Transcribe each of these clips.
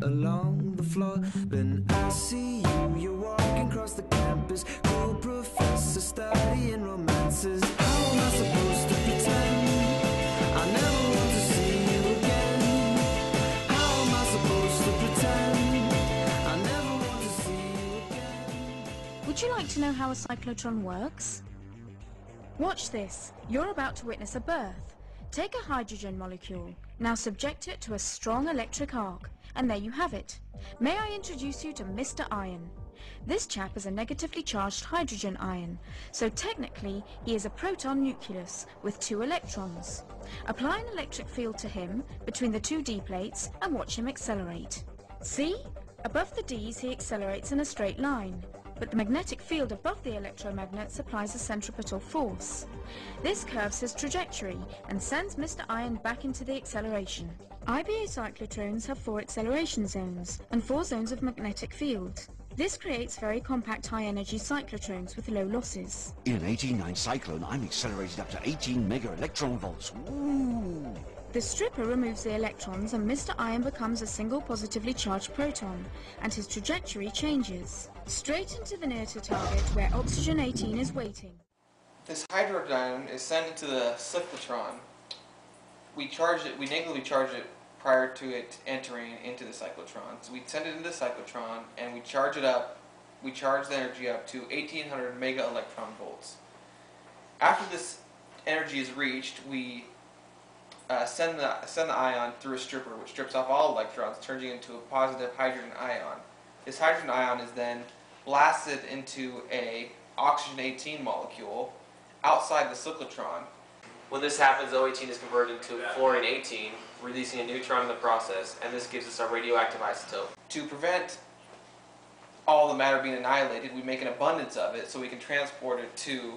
along the floor. Then I see you, you're walking across the campus, cool professor studying romances. How am I supposed to pretend I never want to see you again? How am I supposed to pretend I never want to see you again? Would you like to know how a cyclotron works? Watch this. You're about to witness a birth. Take a hydrogen molecule. Now subject it to a strong electric arc. And there you have it. May I introduce you to Mr. Iron? This chap is a negatively charged hydrogen ion, so technically he is a proton nucleus with 2 electrons. Apply an electric field to him between the 2 D plates and watch him accelerate. See? Above the Ds he accelerates in a straight line, but the magnetic field above the electromagnets applies a centripetal force. This curves his trajectory and sends Mr. Iron back into the acceleration. IBA cyclotrons have 4 acceleration zones and 4 zones of magnetic field. This creates very compact high-energy cyclotrons with low losses. In an 18-9 cyclone, I'm accelerated up to 18 mega-electron volts. Woo! The stripper removes the electrons and Mr. Iron becomes a single positively charged proton, and his trajectory changes. Straight into the near to target where oxygen 18 is waiting. This hydrogen is sent into the cyclotron. We negatively charge it prior to it entering into the cyclotron. So we send it into the cyclotron and we charge it up. We charge the energy up to 1800 mega electron volts. After this energy is reached, we send the ion through a stripper, which strips off all electrons, turning it into a positive hydrogen ion. This hydrogen ion is then blasted into a oxygen 18 molecule outside the cyclotron. When this happens, O18 is converted to fluorine 18, releasing a neutron in the process, and this gives us our radioactive isotope. To prevent all the matter being annihilated, we make an abundance of it so we can transport it to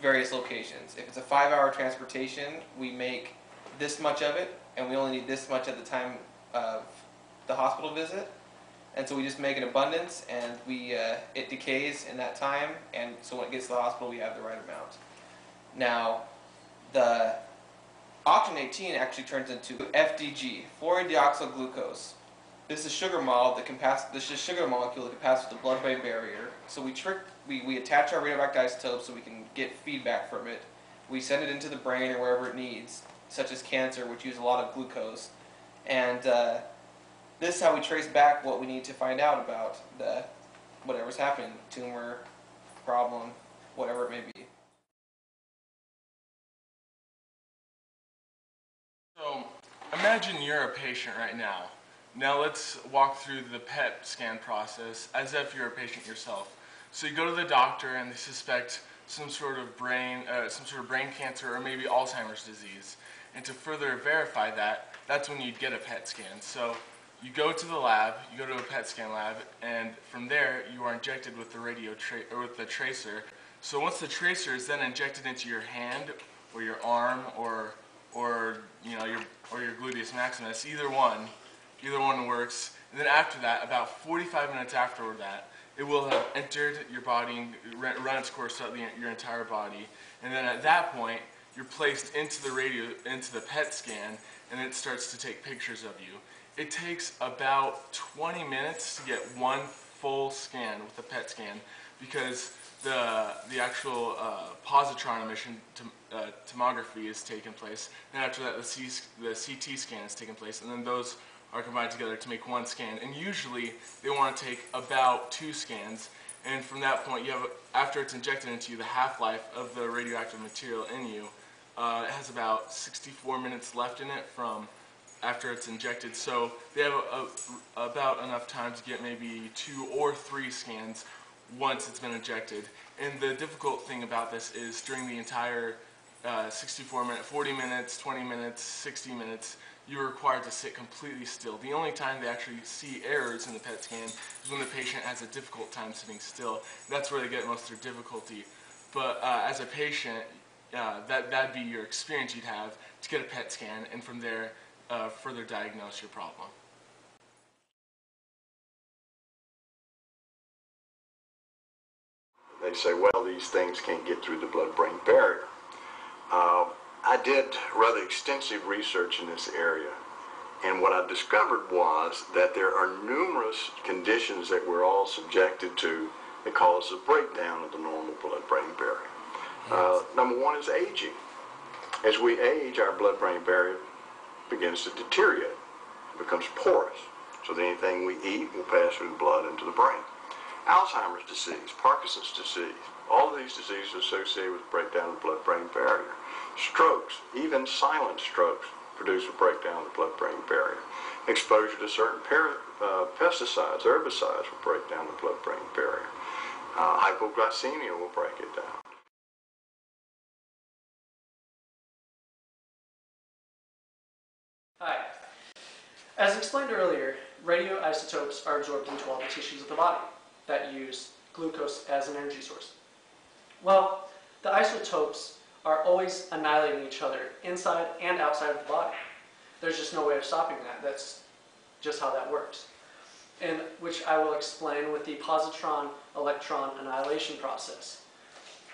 various locations. If it's a 5-hour transportation, we make this much of it, and we only need this much at the time of the hospital visit. And so we just make an abundance, and it decays in that time, and so when it gets to the hospital, we have the right amount. Now, the oxygen 18 actually turns into FDG, fluorodeoxyl glucose. This is a sugar molecule that can pass through the blood-brain barrier. So we attach our radioactive isotope so we can get feedback from it. We send it into the brain or wherever it needs, such as cancer, which uses a lot of glucose. And this is how we trace back what we need to find out about whatever's happening, tumor, problem, whatever it may be. So, imagine you're a patient right now. Now let's walk through the PET scan process as if you're a patient yourself. So you go to the doctor and they suspect some sort of brain cancer or maybe Alzheimer's disease. And to further verify that, that's when you'd get a PET scan. So you go to the lab, you go to a PET scan lab, and from there you are injected with the tracer. So once the tracer is then injected into your hand or your arm or your gluteus maximus, either one works. And then after that, about 45 minutes after that, it will have entered your body and run its course throughout your entire body. And then at that point, you're placed into the PET scan, and it starts to take pictures of you. It takes about 20 minutes to get one full scan with the PET scan because the actual positron emission tomography is taking place. And after that, the CT scan is taking place, and then those are combined together to make one scan. And usually, they want to take about 2 scans. And from that point, after it's injected into you, the half-life of the radioactive material in you, it has about 64 minutes left in it from after it's injected. So they have about enough time to get maybe 2 or 3 scans once it's been injected. And the difficult thing about this is during the entire 64 minutes, 40 minutes, 20 minutes, 60 minutes, you're required to sit completely still. The only time they actually see errors in the PET scan is when the patient has a difficult time sitting still. That's where they get most of their difficulty. But as a patient, that'd be your experience you'd have to get a PET scan, and from there, further diagnose your problem. They say, well, these things can't get through the blood-brain barrier. I did rather extensive research in this area, And what I discovered was that there are numerous conditions that we're all subjected to that cause a breakdown of the normal blood-brain barrier. Number one is aging. As we age, our blood-brain barrier begins to deteriorate. It becomes porous. So that anything we eat will pass through the blood into the brain. Alzheimer's disease, Parkinson's disease, all of these diseases are associated with breakdown of the blood-brain barrier. Strokes, even silent strokes, produce a breakdown of the blood-brain barrier. Exposure to certain pesticides, herbicides will break down the blood-brain barrier. Hypoglycemia will break it down. Hi. As explained earlier, radioisotopes are absorbed into all the tissues of the body that use glucose as an energy source. Well, the isotopes are always annihilating each other inside and outside of the body. There's just no way of stopping that. That's just how that works. And which I will explain with the positron-electron annihilation process.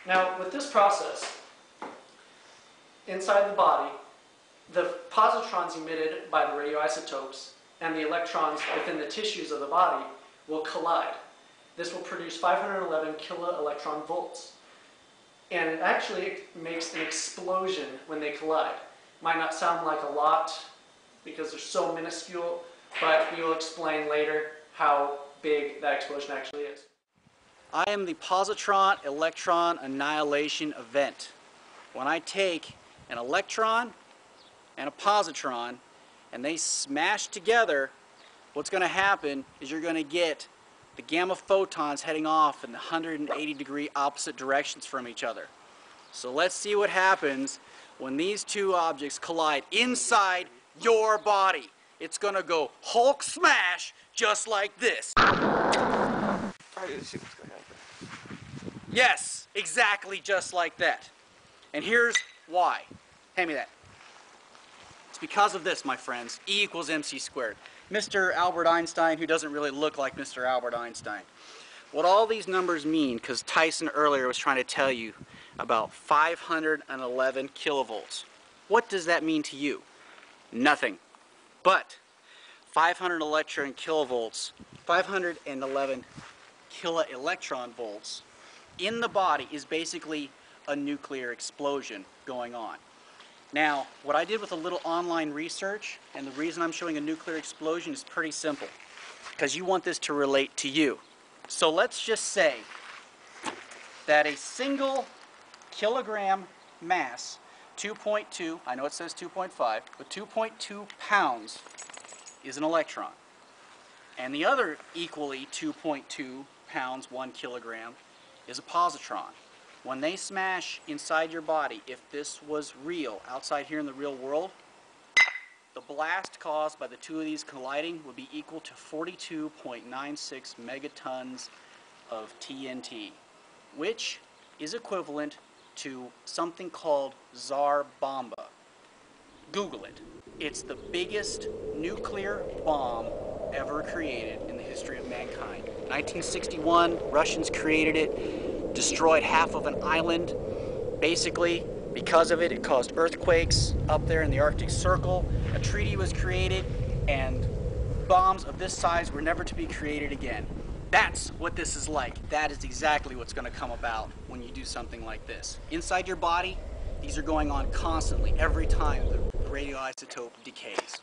Now, with this process, inside the body, the positrons emitted by the radioisotopes and the electrons within the tissues of the body will collide. This will produce 511 kiloelectron volts. And it actually makes an explosion when they collide. Might not sound like a lot because they're so minuscule, but we will explain later how big that explosion actually is. I am the positron-electron annihilation event. When I take an electron and a positron and they smash together, what's going to happen is you're going to get the gamma photons heading off in the 180-degree opposite directions from each other. So let's see what happens when these two objects collide inside your body. It's going to go Hulk smash just like this. Yes, exactly just like that. And here's why. Hand me that. It's because of this, my friends. E equals mc squared. Mr. Albert Einstein, who doesn't really look like Mr. Albert Einstein. What all these numbers mean, because Tyson earlier was trying to tell you about 511 kilovolts. What does that mean to you? Nothing. But 511 kiloelectron volts in the body is basically a nuclear explosion going on. Now, what I did with a little online research, and the reason I'm showing a nuclear explosion is pretty simple, because you want this to relate to you. So let's just say that a single kilogram mass, 2.2, I know it says 2.5, but 2.2 pounds is an electron. And the other equally 2.2 pounds, 1 kilogram, is a positron. When they smash inside your body, if this was real, outside here in the real world, the blast caused by the two of these colliding would be equal to 42.96 megatons of TNT, which is equivalent to something called Tsar Bomba. Google it. It's the biggest nuclear bomb ever created in the history of mankind. 1961, Russians created it, destroyed half of an island. Basically, because of it, it caused earthquakes up there in the Arctic Circle. A treaty was created, and bombs of this size were never to be created again. That's what this is like. That is exactly what's going to come about when you do something like this. Inside your body, these are going on constantly, every time the radioisotope decays.